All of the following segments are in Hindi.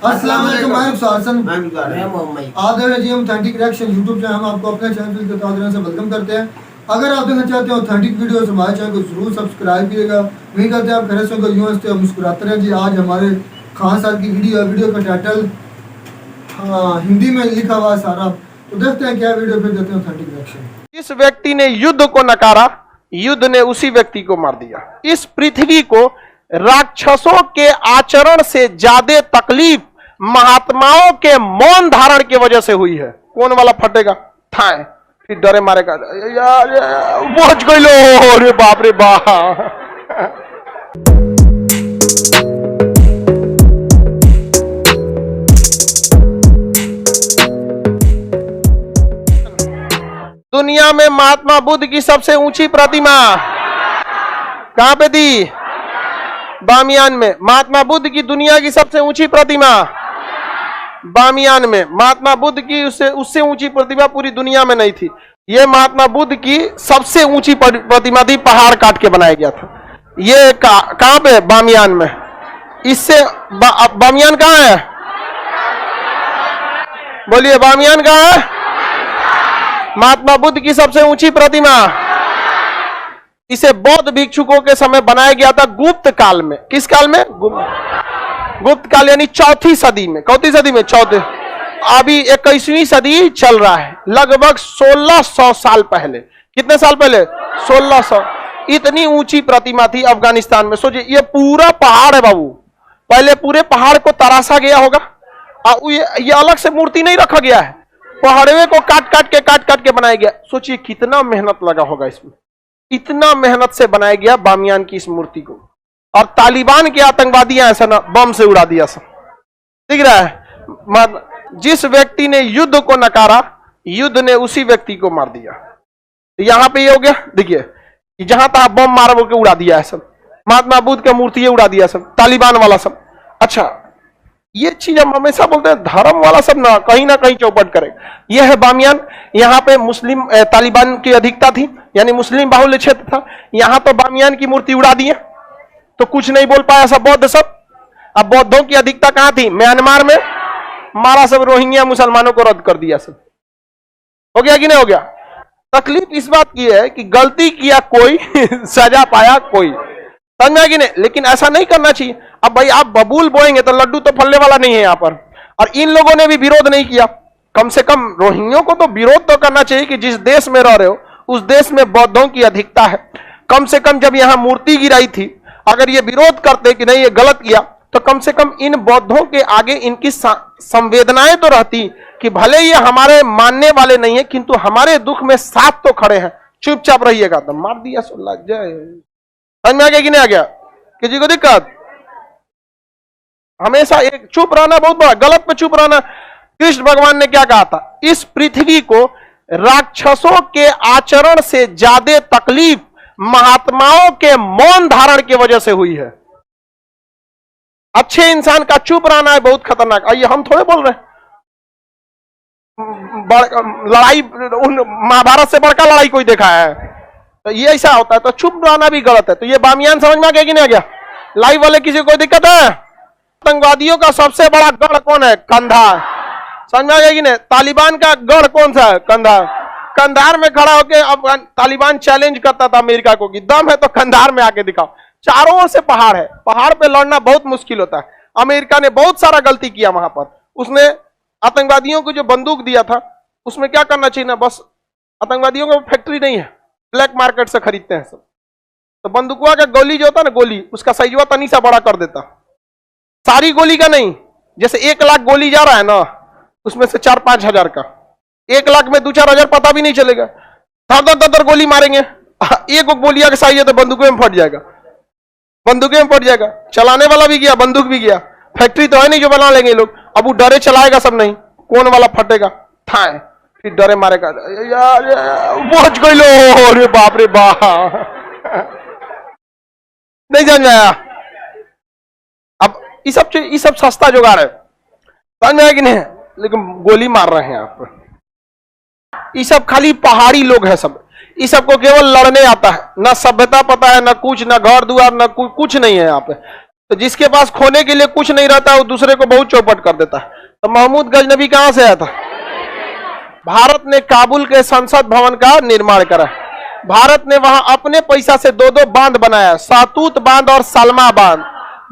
अस्सलाम वालेकुम, मैं आदर जी ऑथेंटिक रिएक्शन यूट्यूब चैनल हम आपको अपने चैनल के तादर से वेलकम करते हैं। अगर आप देखना चाहते हैं ऑथेंटिक वीडियोस हमारे चैनल को जरूर सब्सक्राइब कीजिएगा। उम्मीद करते हैं आप खैर से यूँ हंसते और मुस्कुराते रहें। जी आज हमारे खान साहब की वीडियो का टाइटल हिंदी में लिखा हुआ है सारा, तो देखते हैं क्या वीडियो, फिर देते हैं ऑथेंटिक रिएक्शन। इस व्यक्ति ने युद्ध को नकारा, युद्ध ने उसी व्यक्ति को मार दिया। इस पृथ्वी को राक्षसों के आचरण से ज्यादा तकलीफ महात्माओं के मौन धारण की वजह से हुई है। कौन वाला फटेगा थाए फिर डरे मारेगा पहुंच गई लो, अरे बाप रे बाप। दुनिया में महात्मा बुद्ध की सबसे ऊंची प्रतिमा कहां पे थी? बामियान में। महात्मा बुद्ध की दुनिया की सबसे ऊंची प्रतिमा बामियान में। महात्मा बुद्ध की उससे ऊंची प्रतिमा पूरी दुनिया में नहीं थी। यह महात्मा बुद्ध की सबसे ऊंची प्रतिमा थी, पहाड़ काट के बनाया गया था। ये कहां पे? बामियान में। इससे बामियान कहां है? बोलिए बामियान कहां है? महात्मा बुद्ध की सबसे ऊंची प्रतिमा। इसे बौद्ध भिक्षुकों के समय बनाया गया था, गुप्त काल में। किस काल में? गुप्त काल यानी चौथी सदी में। कौथी सदी में? चौथे। अभी 21वीं सदी चल रहा है, लगभग 1600 साल पहले। कितने साल पहले? 1600। इतनी ऊंची प्रतिमा थी अफगानिस्तान में। सोचिए ये पूरा पहाड़ है बाबू, पहले पूरे पहाड़ को तराशा गया होगा और ये अलग से मूर्ति नहीं रखा गया है, पहाड़वे को काट काट के बनाया गया। सोचिए कितना मेहनत लगा होगा इसमें। इतना मेहनत से बनाया गया बामियान की इस मूर्ति को, और तालिबान के आतंकवादियां ऐसा ना बम से उड़ा दिया सब। दिख रहा है? जिस व्यक्ति ने युद्ध को नकारा, युद्ध ने उसी व्यक्ति को मार दिया। यहां पे ये हो गया, देखिए जहां तहां बम मार के उड़ा दिया है सब। महात्मा बुद्ध का मूर्ति उड़ा दिया सब, तालिबान वाला सब। अच्छा ये चीज हम हमेशा बोलते हैं, धर्म वाला सब ना कहीं चौपट करे। यह है बामियान। यहाँ पे मुस्लिम तालिबान की अधिकता थी, यानी मुस्लिम बाहुल्य क्षेत्र था। यहाँ तो बामियान की मूर्ति उड़ा दी है, तो कुछ नहीं बोल पाया सब बौद्ध सब। अब बौद्धों की अधिकता कहां थी? म्यांमार में। मारा सब रोहिंग्या मुसलमानों को रद्द कर दिया सब। हो गया कि नहीं हो गया? तकलीफ इस बात की है कि गलती किया कोई सजा पाया कोई। समझ में कि नहीं? लेकिन ऐसा नहीं करना चाहिए। अब भाई आप बबूल बोएंगे तो लड्डू तो फलने वाला नहीं है यहाँ पर। और इन लोगों ने भी विरोध नहीं किया। कम से कम रोहिंग्यों को तो विरोध तो करना चाहिए कि जिस देश में रह रहे हो उस देश में बौद्धों की अधिकता है। कम से कम जब यहाँ मूर्ति गिराई थी, अगर ये विरोध करते कि नहीं ये गलत किया, तो कम से कम इन बौद्धों के आगे इनकी संवेदनाएं तो रहती कि भले ये हमारे मानने वाले नहीं है किंतु हमारे दुख में साथ तो खड़े हैं, चुपचाप रहिएगा। तो मार दिया सुल्ला जय। समझ में आ गया कि नहीं आ गया? किसी को दिक्कत? हमेशा एक चुप रहना बहुत बड़ा, गलत पे चुप रहना। कृष्ण भगवान ने क्या कहा था? इस पृथ्वी को राक्षसों के आचरण से ज्यादा तकलीफ महात्माओं के मौन धारण की वजह से हुई है। अच्छे इंसान का चुप रहना है बहुत खतरनाक। आइए हम थोड़े बोल रहे हैं लड़ाई, महाभारत से बड़का लड़ाई कोई देखा है? तो ये ऐसा होता है, तो चुप रहना भी गलत है। तो ये बामियान समझ में आ गया कि नहीं आ गया? लाइव वाले किसी को कोई दिक्कत है? आतंकवादियों का सबसे बड़ा गढ़ कौन है? कंधार। समझ में आ गया कि नहीं? तालिबान का गढ़ कौन सा है? कंधार। कंधार में खड़ा होकर अब तालिबान चैलेंज करता था अमेरिका को कि दम है तो कंधार में आके दिखाओ। चारों ओर से पहाड़ है, पहाड़ पे लड़ना बहुत मुश्किल होता है। अमेरिका ने बहुत सारा गलती किया वहां पर। उसने आतंकवादियों को जो बंदूक दिया था उसमें क्या करना चाहिए ना, बस आतंकवादियों को फैक्ट्री नहीं है, ब्लैक मार्केट से खरीदते हैं सब। तो बंदूकुआ का गोली जो होता है ना, गोली उसका साइजवा तनी सा बड़ा कर देता, सारी गोली का नहीं। जैसे 1 लाख गोली जा रहा है ना, उसमें से 4-5 हजार का, 1 लाख में 2-4 हजार पता भी नहीं चलेगा। धर गोली मारेंगे, एक गोलिया का साइज है तो बंदूक में फट जाएगा, बंदूक में फट जाएगा। चलाने वाला भी गया, बंदूक भी गया। फैक्ट्री तो है नहीं जो बना लेंगे लोग। अब वो डरे चलाएगा सब नहीं, कौन वाला फटेगा थाए फिर डरे मारेगा पहुंच गई लो, अरे बाप रे बाप। नहीं जान आया? अब ये सब सस्ता जुगाड़ है, समझ में आया कि नहीं? लेकिन गोली मार रहे हैं आप। ये सब खाली पहाड़ी लोग हैं सब। इस सबको केवल लड़ने आता है, ना सभ्यता पता है, ना कुछ, ना घर दुआर, ना कुछ नहीं है यहाँ पे। तो जिसके पास खोने के लिए कुछ नहीं रहता वो दूसरे को बहुत चौपट कर देता है। तो महमूद गजनबी कहां से आया था? भारत ने काबुल के संसद भवन का निर्माण करा। भारत ने वहां अपने पैसा से 2-2 बांध बनाया, सातूत बांध और सलमा बांध।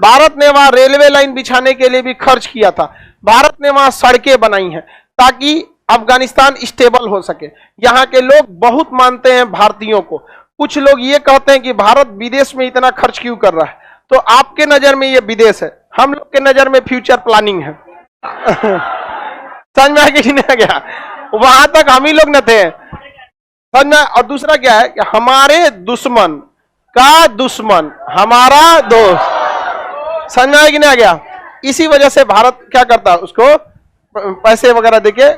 भारत ने वहां रेलवे लाइन बिछाने के लिए भी खर्च किया था। भारत ने वहां सड़कें बनाई हैं ताकि अफगानिस्तान स्टेबल हो सके। यहाँ के लोग बहुत मानते हैं भारतीयों को। कुछ लोग ये कहते हैं कि भारत विदेश में इतना खर्च क्यों कर रहा है। तो आपके नजर में ये विदेश है, हम लोग के नजर में फ्यूचर प्लानिंग है। समझ में आ गया कि नहीं आ गया? वहां तक हम ही लोग न थे, समझ में। और दूसरा क्या है कि हमारे दुश्मन का दुश्मन हमारा दोस्त। समझ में आया कि नहीं आ गया? इसी वजह से भारत क्या करता है, उसको पैसे वगैरह देके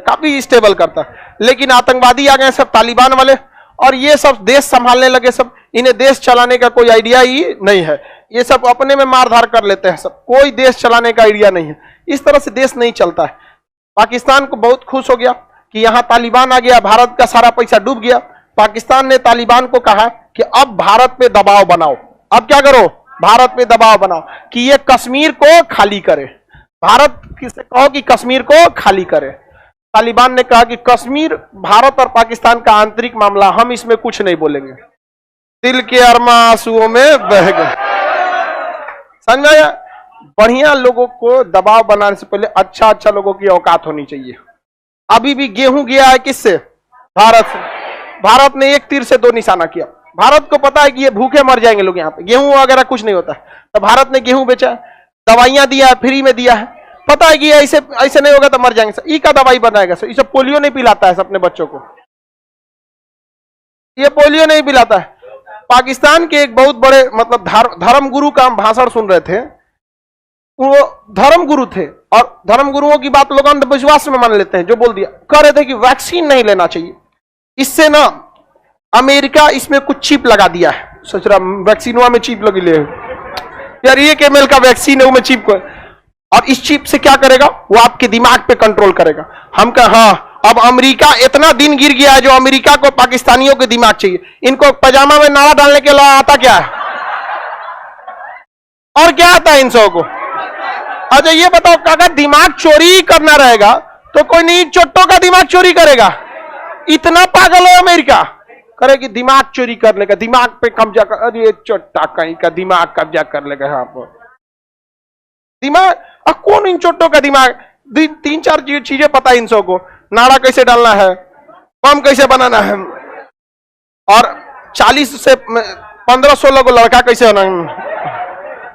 काफी स्टेबल करता। लेकिन आतंकवादी आ गए सब, तालिबान वाले, और ये सब देश संभालने लगे सब। इन्हें देश चलाने का कोई आइडिया ही नहीं है। ये सब अपने में मारधार कर लेते हैं सब, कोई देश चलाने का आइडिया नहीं है। इस तरह से देश नहीं चलता है। पाकिस्तान को बहुत खुश हो गया कि यहां तालिबान आ गया, भारत का सारा पैसा डूब गया। पाकिस्तान ने तालिबान को कहा कि अब भारत पे दबाव बनाओ। अब क्या करो? भारत पे दबाव बनाओ कि ये कश्मीर को खाली करे। भारत किसे कहो कि कश्मीर को खाली करे। तालिबान ने कहा कि कश्मीर भारत और पाकिस्तान का आंतरिक मामला, हम इसमें कुछ नहीं बोलेंगे। दिल के अरमा आंसुओं में बह गए। समझ में आया? बढ़िया लोगों को दबाव बनाने से पहले अच्छा लोगों की औकात होनी चाहिए। अभी भी गेहूं गया है किससे? भारत से। भारत ने एक तीर से 2 निशाना किया। भारत को पता है कि ये भूखे मर जाएंगे लोग यहाँ पे, गेहूं वगैरह कुछ नहीं होता है। तो भारत ने गेहूं बेचा, दवाइयां दिया है, फ्री में दिया है। पता है कि ऐसे ऐसे नहीं होगा तो मर जाएंगे। ई का दवाई बनाएगा सर, इसे पोलियो नहीं पिलाता है अपने बच्चों को, ये पोलियो नहीं पिलाता है। पाकिस्तान के एक बहुत बड़े मतलब धर्म गुरु का हम भाषण सुन रहे थे। वो धर्म गुरु थे और धर्म गुरुओं की बात लोग अंधविश्वास में मान लेते हैं। जो बोल दिया, कह रहे थे कि वैक्सीन नहीं लेना चाहिए, इससे ना अमेरिका इसमें कुछ चिप लगा दिया है। सोच रहा वैक्सीनवा में चिप लगी ले यार, 1 ml का वैक्सीन है वो में चिप को, और इस चिप से क्या करेगा? वो आपके दिमाग पे कंट्रोल करेगा। हम कहा हाँ, अब अमेरिका इतना दिन गिर गया है जो अमेरिका को पाकिस्तानियों के दिमाग चाहिए। इनको पजामा में नाड़ा डालने के अलावा आता क्या है? और क्या आता है इन सबको? अच्छा ये बताओ, अगर दिमाग चोरी करना रहेगा तो कोई नहीं चोट्टों का दिमाग चोरी करेगा? इतना पागल है अमेरिका, करेगी दिमाग चोरी कर लेगा, दिमाग पे कब्जा कर। अरे चोट्टा कहीं का दिमाग कब्जा कर लेगा यहाँ पर दिमाग। कौन इन चोट्टों का दिमाग? 3-4 चीजें पता है इन सबको। नाड़ा कैसे डालना है, बम कैसे बनाना है, और 40 से 1500 को लड़का कैसे बनाना,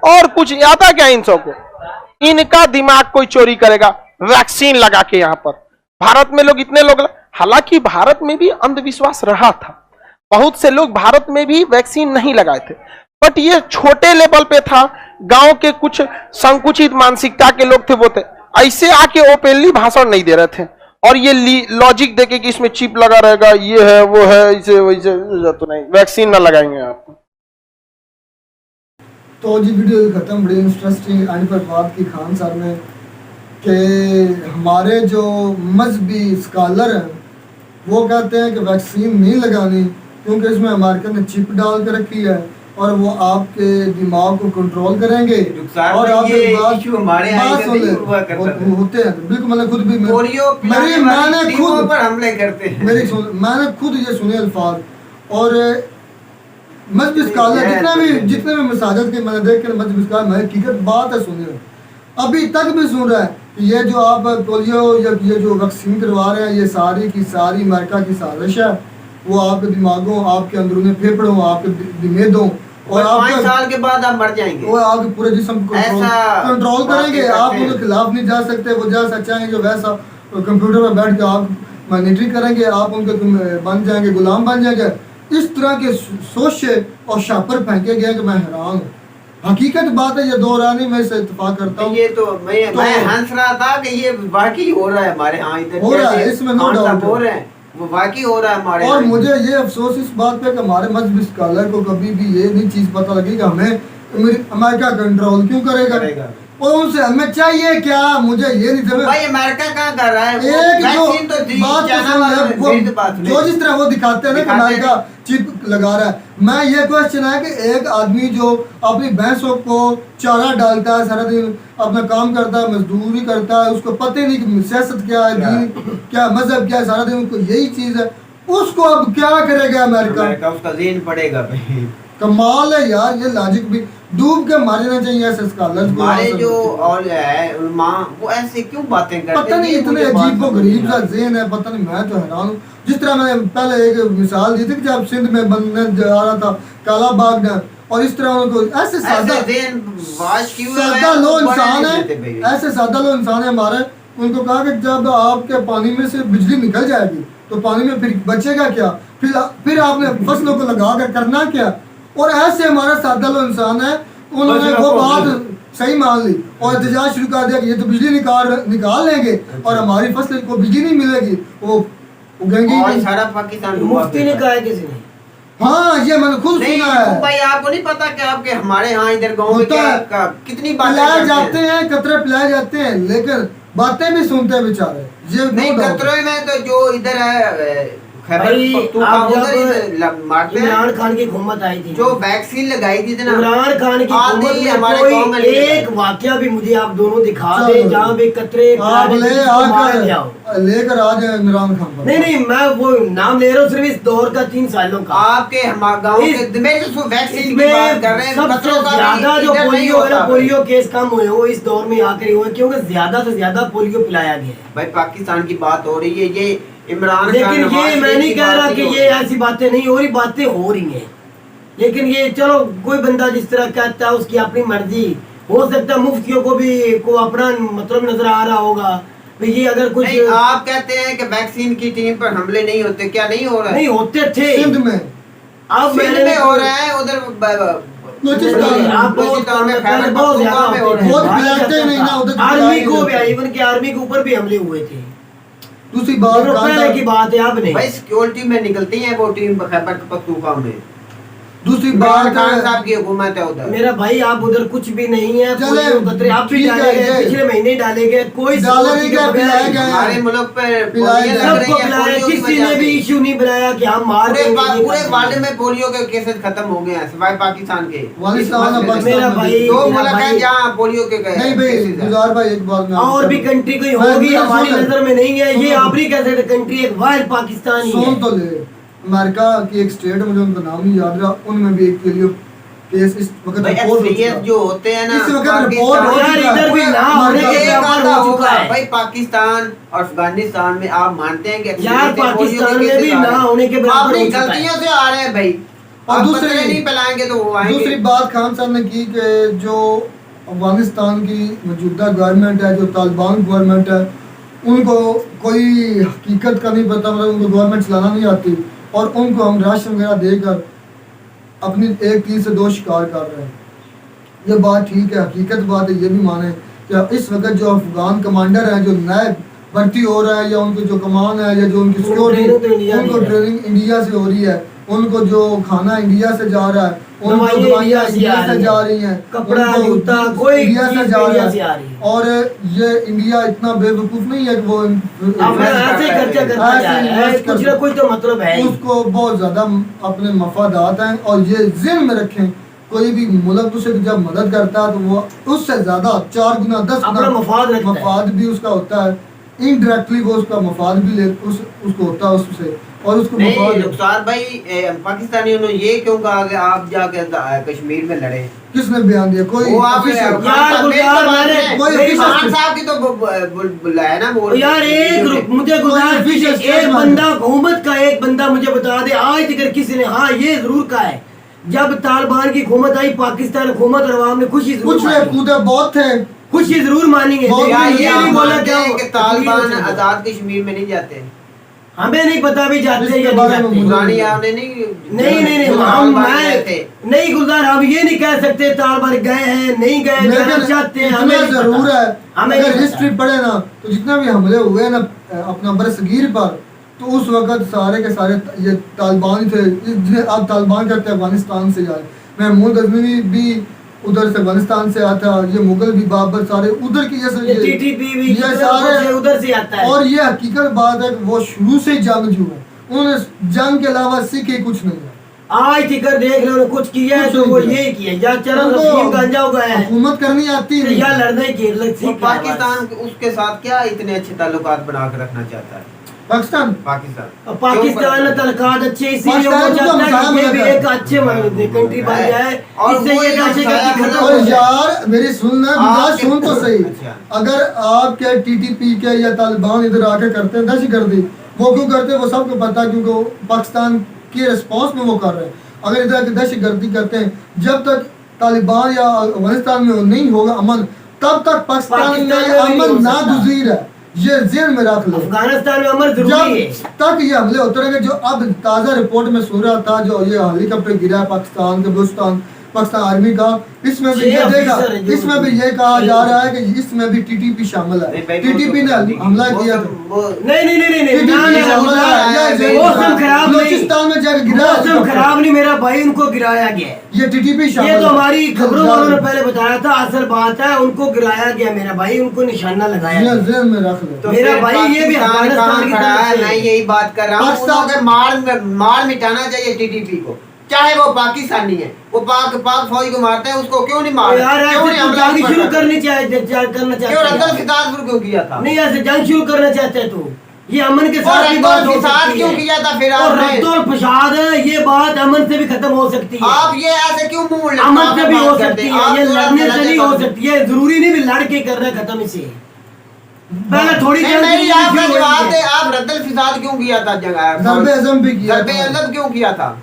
और कुछ आता क्या इन सबको? इनका दिमाग कोई चोरी करेगा वैक्सीन लगा के। यहाँ पर भारत में लोग इतने लोग, हालांकि भारत में भी अंधविश्वास रहा था, बहुत से लोग भारत में भी वैक्सीन नहीं लगाए थे, बट ये छोटे लेवल पे था। गांव के कुछ संकुचित मानसिकता के लोग थे, वो थे ऐसे आके ओपनली भाषण नहीं दे रहे थे, और ये लॉजिक देके कि इसमें चिप लगा रहेगा, ये है वो है, इसे वैसे तो नहीं, वैक्सीन ना लगाएंगे आप। तो जी वीडियो खत्म। बड़ी इंटरेस्टिंग आने पर बात की खान साहब ने कि हमारे जो मजहबी स्कॉलर हैं वो कहते हैं कि वैक्सीन नहीं लगानी क्योंकि इसमें अमेरिका ने चिप डाल के रखी है और वो आपके दिमाग को कंट्रोल करेंगे। और आप हमारे होते हैं बिल्कुल। मैंने खुद भी मैंने खुद ये सुने अल्फाज, और मजहबी स्कॉलर जितने भी मसाजिद के मैंने देख के मजहबी स्कॉलर, मैं हकीकत बात है सुने, अभी तक भी सुन रहा है कि ये जो आप पोलियो या ये जो वैक्सीन करवा रहे हैं ये सारी की सारी अमेरिका की साजिश है। वो आपके दिमागों, आपके अंदरूनी फेफड़ों, आपके दिमेदों, और 5 साल के बाद आप मर जाएंगे। वो आपके पूरे जिस्म को कंट्रोल करेंगे। आप उनके खिलाफ नहीं जा सकते। वो जैसा चाहेंगे वैसा कंप्यूटर में बैठ के आप मॉनिटरिंग करेंगे, आप उनके बन जाएंगे, गुलाम बन जाएंगे। इस तरह के सोचे और शापर फेंके गए कि मैं हैरान हूँ। हकीकत बात है, ये दौरानी में से इत्तेफाक करता हूँ। ये तो मैं हंस रहा था कि ये वाकई हो रहा है हमारे यहाँ, इधर हो रहा है, इसमें नो डाउट हो रहे हैं, वो वाकई हो रहा है हमारे। और मुझे ये अफसोस इस बात पे कि हमारे मजहबी स्कॉलर को कभी भी ये नहीं चीज पता लगी कि हमें अमेरिका कंट्रोल क्यों करेगा। और उनसे हमें चाहिए क्या, मुझे ये नहीं समझ। भाई अमेरिका कहाँ कर रहा है वो एक जो वैक्सीन तो दी बात चाइना सुन वाला ले, वो मेरी तो बात सुनिए। जो जिस तरह वो दिखाते हैं ना कि दिखाते हैं। अमेरिका चिप लगा रहा है, मैं ये क्वेश्चन है कि एक आदमी जो अपनी भैंसों को चारा डालता है, सारा दिन अपना काम करता है, मजदूरी करता है, उसको पता ही नहीं कि सियासत क्या है, दीन क्या, मजहब क्या है, सारा दिन उसको यही चीज है, उसको अब क्या करेगा अमेरिका? अमेरिका उसका ज़हन पड़ेगा भाई। कमाल है यार, ये लॉजिक भी डूब के मारे ना चाहिए ऐसे स्कॉलर्स को। हमारे जो और है उलमा वो ऐसे क्यों बातें करते पता नहीं ये इतने मुझे बात अजीब व समझ गरीब नहीं सा आती। ज़हन है, पता नहीं, मैं तो हैरान हूँ। जिस तरह मैंने पहले एक मिसाल दी थी कि जब सिंध में बनने जा रहा था काला बाग डैम, और इस तरह उनको ऐसे सादा ऐसे ज़हन वाश क्यों है, सादा लो वो बड़े इंसान नहीं देते भाई। है, ऐसे सादा लो इंसान है हमारे, उनको कहा कि जब आपके पानी में से बिजली निकल जाएगी तो पानी में फिर बचेगा क्या, फिर आपने फसलों को लगा कर करना क्या? और ऐसे हमारा सादा लो इंसान है, उन्होंने वो बात सही मान ली और एहतजाज शुरू कर दिया कि ये तो बिजली निकाल लेंगे और हमारी फसल को बिजली नहीं मिलेगी, वो उगेंगी और नहीं। सारा पाकिस्तान डूबा मुफ्ती ने फिरता है। कहा है किसी ने? हाँ, ये मैंने खुद नहीं सुना है। भाई आपको नहीं पता कि आपके हमारे यहाँ इधर गाँव में होता क्या है। कितनी बातें पिलाए करते जाते हैं। हैं, कतरे पिलाए जाते हैं, लेकिन बातें भी सुनते हैं बेचारे। ये नहीं no doubt। कतरे में तो जो इधर है खैबर भाई, पख्तूनख्वा आप जब उधर ही मारते हैं। इमरान खान की हुकूमत आई थी, जो वैक्सीन लगाई थी ना इमरान खान की आधी हुकूमत में हमारे कोई गाँव में नहीं एक लगाई। वाकया भी मुझे आप दोनों दिखा चलो। दे जहाँ भी कतरे आप पिलाने ले जिसको मारा गया हो। आकर लेकर आ जाए इमरान खान पर। नहीं मैं वो नाम ले रहा हूँ सिर्फ इस दौर का 3 सालों का। आपके हमारे गाँव इस- के मैं तो वैक्सीन की इसमें बात कर रहे हैं सबसे कतरों का भी ज्यादा जो इधर नहीं पोलियो है ना, होता। पोलियो केस कम हुए हो इस दौर में आकर ही हुए, क्योंकि ज्यादा से ज्यादा पोलियो पिलाया गया है। भाई पाकिस्तान की बात हो रही है, ये इमरान खान लेकिन ये नवाज मैं शरीफ नहीं की कह बात रहा नहीं कि हो ये रही। ऐसी बातें नहीं हो रही, बातें हो रही हैं। लेकिन ये चलो कोई बंदा जिस तरह कहता है उसकी अपनी मर्जी, हो सकता है मुफ्तियों को भी को अपना मतलब नजर आ रहा होगा कि ये अगर कुछ नहीं आप कहते हैं कि वैक्सीन की टीम पर हमले नहीं होते, क्या नहीं हो रहा है? नहीं होते थे। सिंध में अब सिंध मैंने में हो रहा है उधर बलूचिस्तान में। आप बहुत बलूचिस्तान में खैबर बहुत ज्यादा पख्तूनख्वा में हो रहा है। बहुत पिलाते नहीं ना, उधर आर्मी पिलाए को नहीं भी जाते। इवन के आर्मी के ऊपर भी हमले हुए थे। दूसरी बात चलो पहले की बात है, अब नहीं। भाई सिक्योरिटी में निकलती है वो टीम खैबर पख्तूनख्वा में। दूसरी इमरान बात खान साहब की हुकूमत है उधर। मेरा भाई आप उधर कुछ भी नहीं है, चले, पोलियो कतरे आप भी ठीक है, डाले गए, ये- पिछले महीने डाले गए, कोई डाले सिक्योरिटी नहीं के गए, बगैर पिलाए गए। हमारे मुल्क पर पिलाए गोलियां गए। लग रही सबको हैं पिलाया, पोलियो की किसी वजह ने भी से। इशू नहीं बनाया कि हम मार पूरे देंगे, ये पूरे कर वर्ल्ड देंगे। में पोलियो के केसेस खत्म हो गए हैं सिवाय पाकिस्तान के। अफगानिस्तान इस और मसले से। पाकिस्तान मेरा में भाई- दो मेरा मुल्क है भाई- जहाँ पोलियो के गए नहीं भाई गुजार भाई, एक बात मैं आपको और भी कहूं। कंट्री कोई मैं- होगी मैं हमारी सुन- नजर में नहीं है, ये सुन- आप नहीं कह सकते कंट्री एक वाहिद पाकिस्तान ही सुन है। तो ले, अमेरिका की एक स्टेट, मुझे उनका नाम नहीं याद रहा, उनमें भी एक पोलियो केस इस वक्त भाई रिपोर्ट हो एक्सपीरियंस चुका। जो होते हैं ना इस वक्त पाकिस्तान- रिपोर्ट हो यार चुका है। इधर भी ना होने के एक बराबर आधा हो चुका होगा। है। भाई पाकिस्तान और अफगानिस्तान में आप मानते हैं कि यार एक्सपीरियंस पोलियो के पाकिस्तान में केसेस भी आ रहे ना हैं। होने के बराबर अपनी हो चुका है। गलतियों से आ रहे हैं भाई। और और दूसरी- दूसरे नहीं फैलाएंगे तो वो आएंगे। दूसरी बात खान साहब ने की कि जो अफगानिस्तान की मौजूदा गवर्नमेंट है, जो तालिबान गवर्नमेंट है, उनको कोई हकीकत का नहीं पता, मतलब उनको गवर्नमेंट चलाना नहीं आती और उनको हम राशन वगैरह देकर अपनी एक तीर से दो शिकार कर रहे हैं। ये बात ठीक है, हकीकत बात है, ये भी माने कि इस वक्त जो अफगान कमांडर हैं, जो नए भर्ती हो रहा है, या उनकी जो कमान है, या जो उनकी उनको ट्रेनिंग तो इंडिया उनको में है। ट्रेनिंग इंडिया से हो रही है, उनको जो खाना इंडिया से जा रहा है, उनको दवाइयाँ दवाइयाँ इंडिया से इंडिया से जा रही हैं, कपड़ा, उनको जूता, कोई इंडिया चीज़ से जा इंडिया रहा से आ है। रही है। और ये इंडिया इतना बेवकूफ नहीं है कि वो अपना ऐसे ही खर्चा करता ऐसे जा रहा है, invest कुछ कर- ना कुछ तो मतलब है ही। उसको बहुत ज्यादा अपने मफादात हैं। और ये ज़हन में रखें, कोई भी मुल्क उसे जब मदद करता है तो वो उससे ज्यादा 4 गुना 10 अपना गुना मफाद रखता है। मफाद भी उसका होता है, इनडायरेक्टली वो उसका मफाद भी ले उसको होता है उससे, और उसको नहीं मफाद रुखसार भाई पाकिस्तानियों ने ये क्यों कहा कि आप जाके कश्मीर में लड़े? किसने बयान दिया? कोई वो आप official? यार, गुलजार मैंने- कोई मेरी official खान से- साहब की तो बुलाया ना वो यार मुझे गुजार कोई official एक statement बंदा हुकूमत का एक बंदा मुझे बता दे आज अगर किसी ने हाँ ये जरूर कहा है जब तालिबान की हुकूमत आई पाकिस्तान हुकूमत और अवाम ने खुशी जरूर कुछ मानी। कूदे बहुत थे। खुशी जरूर मानेंगे बहुत लेकिन क्या नहीं, ये ये आप नहीं बोला मानते क्या हैं कि तालिबान आजाद कश्मीर में नहीं जाते? हमें नहीं पता भी जाते इसके या नहीं बारे में जाते। मुझे- पुरानी आपने नहीं नहीं जो हम तालिबान गए थे। नहीं गुलजार हम ये नहीं कह सकते तालिबान गए हैं नहीं गए जाना लेकिन चाहते हैं इतना हमें नहीं जरूर पता। है, हमें अगर नहीं हिस्ट्री पता। पढ़े ना तो जितना भी हमले हुए ना अपना बरसगीर पर, तो उस वक्त सारे के सारे ये तालिबान थे, जिन्हें आप तालिबान कहते हैं, अफगानिस्तान से आए। महमूद गजनवी भी उधर से अफगानिस्तान से आता, ये मुगल भी बाबर सारे उधर की ये TTP भी ये कितना सारे कुछ है, उधर से आता है। और ये हकीकत बात है कि वो शुरू से जंगजू है, उन्होंने जंग के अलावा सीखे कुछ नहीं है। आज तिकर देख लो कुछ किया है कुछ तो नहीं वो किया। यही किया या चलो उनको रफीम गांजा हो गया है हुकूमत करनी आती तो नहीं या लड़ना ही खेल वो सीख पाकिस्तान उसके साथ क्या इतने अच्छे ताल्लुकात बना के रखना चाहता है? पाकिस्तान पाकिस्तान पाकिस्तान में तलकात अच्छे इसीलिए वो पाकिस्तान को चाहता है कि ये भी मसाला एक अच्छे कंट्री बन जाए, और इससे वो ये एक दहशतगर्दी मसाला खत्म और हो जाए। यार मेरी सुनना आपके- सुन तो सही, अच्छा। अगर आपके टीटीपी के या तालिबान इधर आके करते हैं दहशतगर्दी, वो क्यों करते हैं वो सबको पता है, क्योंकि वो पाकिस्तान के रिस्पॉन्स में वो कर रहे हैं। अगर इधर आके दहशतगर्दी करते हैं, जब तक तालिबान या अफगानिस्तान में नहीं होगा अमन, तब तक पाकिस्तान पाकिस्तान में में भी नहीं अमन हो सकता। नागुज़ीर है, ये ज़हन में रख लो। अफगानिस्तान में अमर जरूरी है। जब तक ये हमले होते रहेंगे, जो अब ताज़ा रिपोर्ट में सुन रहा था, जो ये हेलीकॉप्टर गिरा है पाकिस्तान के बलूचिस्तान पाकिस्तान आर्मी का, इसमें भी ये 6 देखा, ऑफिसर हैं जो- इसमें भी ये कहा जा रहा है कि इसमें भी टीटीपी शामिल है। टीटीपी ने हमला किया था, नहीं नहीं नहीं नहीं TTP ना, ने ना, हमला ना, किया, मौसम खराब नहीं, बलूचिस्तान में जाकर गिरा मौसम हेलीकॉप्टर। खराब नहीं, मेरा भाई उनको गिराया गया है। ये टीटीपी शामिल ये तो है। हमारी खबरों वालों ने पहले बताया था, असल बात है उनको गिराया गया मेरा भाई, उनको निशाना लगाया ये गया। ज़हन में रख लो। तो मेरा फिर भाई ये भी पाकिस्तान अफगानिस्तान की कहाँ खड़ा तरफ है? से- मैं यही बात कर रहा हूँ, पाकिस्तान- उन्होंने मार मिटाना चाहिए टीटीपी को, चाहे वो पाकिस्तानी है, वो पाक फौज को मारते हैं, उसको क्यों नहीं मार, यार क्यों ऐसे नहीं तो हमला जंग पर शुरू करते? करनी चाहिए, करना क्यों चाहते रद्दल हैं। फिसाद क्यों किया था? नहीं ऐसे जंग शुरू करना चाहते हैं तो ये अमन के और साथ भी बात रद्दल हो फिसाद सकती क्यों है। किया था फिर और आपने? रद्दुल फसाद है, ये बात अमन से भी खत्म हो सकती है। आप ये ऐसे क्यों मुंह लटका अमन के से भी हो बात करते सकती हैं? है, आप ये थोड़ा लड़ने से नहीं हो लड़के सकती है, जरूरी नहीं भी लड़के करना खत्म इसे। पहले थोड़ी नहीं, जल्दी मेरी आपका शुरू जवाब हुई दे, है। आप रद्दल फिसाद क्यों किया था जगह? ज़रबे अज़म भी किया ज़रबे था। अज़म क्यों किया था?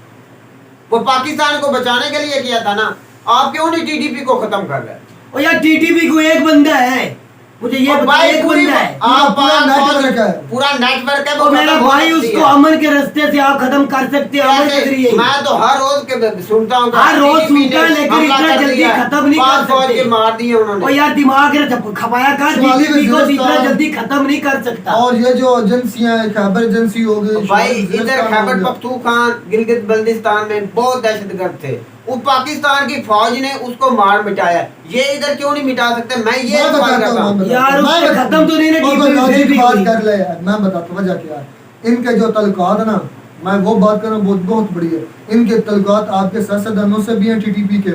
वो पाकिस्तान को बचाने के लिए किया था ना। आप क्यों नहीं टीटीपी को खत्म कर रहे? और यार टीटीपी को एक बंदा है, मुझे ये और बता, भाई एक पूरी बंदा है आप पूरा नेटवर्क है। पूरा नेटवर्क है, वो और मेरा खत्म हो भाई सकती उसको है। अमन के रास्ते से आप खत्म कर सकते हैं, अमन के कैसे? जरिए। मैं तो हर रोज के सुनता हूँ, हर रोज TTP ने सुनता है, लेकिन हमला इतना कर जल्दी दिया है। खत्म नहीं कर पाक फौज सकते। के मार दिए उन्होंने। और यार दिमाग ने खपाया कर, शुमाली टीटीपी को इतना वज़ीरिस्तान- जल्दी खत्म नहीं कर सकता। और ये जो एजेंसियां हैं, खैबर एजेंसी हो गई, भाई शुमाली इधर वज़ीरिस्तान खैबर हो गया। पख्तूनख्वा गिलगित बल्तिस्तान में बहुत दहशतगर्द थे, वो पाकिस्तान की फौज ने उसको मार मिटाया। ये इधर क्यों नहीं मिटा सकते? मैं ये मैं सवाल बताता करता हूँ, हूँ। यार उससे खत्म तो नहीं ना कोई टीटीपी लॉजिक फिर भी बात हुई। कर ले यार, मैं बताता हूँ वजह क्या है। इनके जो तल्लुकात है ना, मैं वो बात कर रहा हूँ, बहुत बड़ी है। इनके तल्लुकात आपके सियासतदानों से भी हैं टीटीपी के,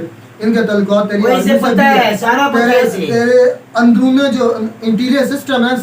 इनके तल्लुकात तेरी वही आर्मी से से पता भी है, सारा पता है इसे। तेरे अंदरूने जो इंटीरियर सिस्टम है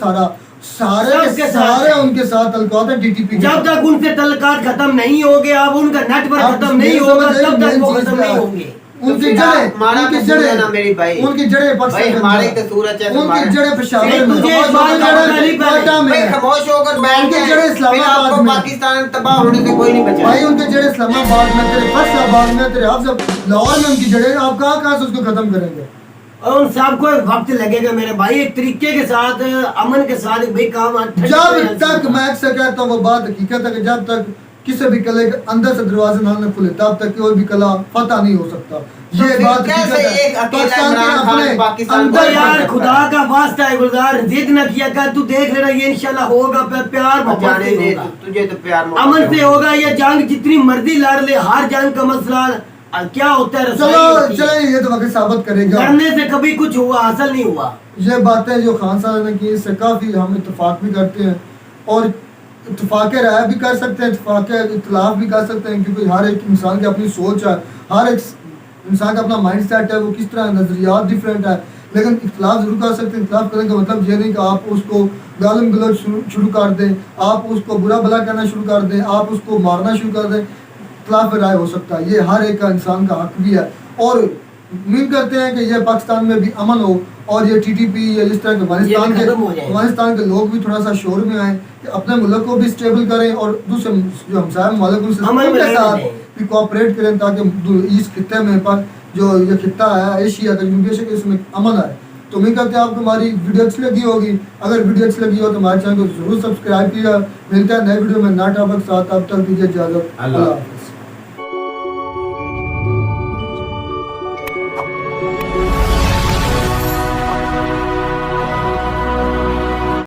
सारे सबके के साथ सारे है। उनके साथ तल्लुकात है टीटीपी के। जब तक उनसे तल्लुकात खत्म नहीं होंगे, अब उनका नेटवर्क आप खत्म नहीं मेरे होगा, समझ तब तक मेन वो चीज़ खत्म क्या नहीं है? होंगे। उनकी तो फिर जड़ें हमारा उनकी कसूर है जड़ें ना मेरी भाई। उनकी जड़ें भाई पाकिस्तान हमारे में हैं। कसूर है, चाहे उनकी हमारे- जड़ें पेशावर नहीं, में तुझे हैं। एक बात उनकी बताना जड़ें नहीं पहले। क्वेटा में भाई हैं। खामोश होकर बैठ उनके गए, जड़ें फिर इस्लामाबाद आपको में। पाकिस्तान तबाह होने से कोई नहीं बचा। भाई उनके जड़ें इस्लामाबाद में, तेरे फैसलाबाद में, तेरे अफजल लाहौर में उनकी जड़ें, आप कहाँ से उसको खत्म करेंगे? और उन सबको एक वक्त लगेगा मेरे भाई, एक तरीके के साथ, अमन के साथ भाई काम जब तक मैं अक्सर कहता हूँ वो बात हकीकत है कि जब तक किसी भी कले के अंदर से दरवाजे ना खुले, तब तक कोई भी कला फतह नहीं हो सकता। तो ये फिर बात कैसे हकीकत है। एक अकेला पाकिस्तान के इमरान खान अपने पाकिस्तान को अंदर नहीं यार सकता। खुदा का वास्ता है गुलजार, जिद न किया कर, तू देख लेना ये इंशाल्लाह होगा, प्यार मोहब्बत जाने से दे, होगा, तुझे तो प्यार मोहब्बत अमन से होगा। ये जंग जितनी मर्जी लड़ ले, हर जंग का मसला क्या होता है, रसाई चलो होती है। चले, ये तो वक्त साबित करेगा। लड़ने से कभी कुछ हुआ हासिल नहीं हुआ। ये बातें जो खान साहब ने की, इससे काफ़ी हम इत्तेफाक भी करते हैं और इत्तेफाक राय भी कर सकते हैं, इत्तेफाक इख्तलाफ भी कर सकते हैं, क्योंकि हर एक इंसान की अपनी सोच है, हर एक इंसान का अपना माइंड सेट है, वो किस तरह नज़रियात डिफरेंट है। लेकिन इख्तलाफ जरूर कर सकते हैं। इख्तलाफ करने का मतलब ये नहीं कि आप उसको गालिम गलौज शुरू कर दें, आप उसको बुरा भला कहना शुरू कर दें, आप उसको मारना शुरू कर दें। इख्तलाफ राय हो सकता है, ये हर एक का इंसान का हक भी है। और उम्मीद करते हैं कि ये पाकिस्तान में भी अमन हो और ये टीटीपी या जिस तरह के अफगानिस्तान के लोग भी थोड़ा सा शोर में आए कि अपने मुल्क को भी स्टेबल करें और दूसरे जो हमसाया मुल्क उनके साथ भी कोऑपरेट करें, ताकि इस खित्ते में पर जो ये खित्ता है एशिया का, क्योंकि इसमें अमन आए। तो उम्मीद करते हैं आपको हमारी वीडियो अच्छी लगी होगी। अगर वीडियो अच्छी लगी हो तो हमारे चैनल को जरूर सब्सक्राइब कीजिएगा। मिलते हैं नए वीडियो में नए टॉपिक के साथ, तब तक दीजिए इजाजत। अल्लाह।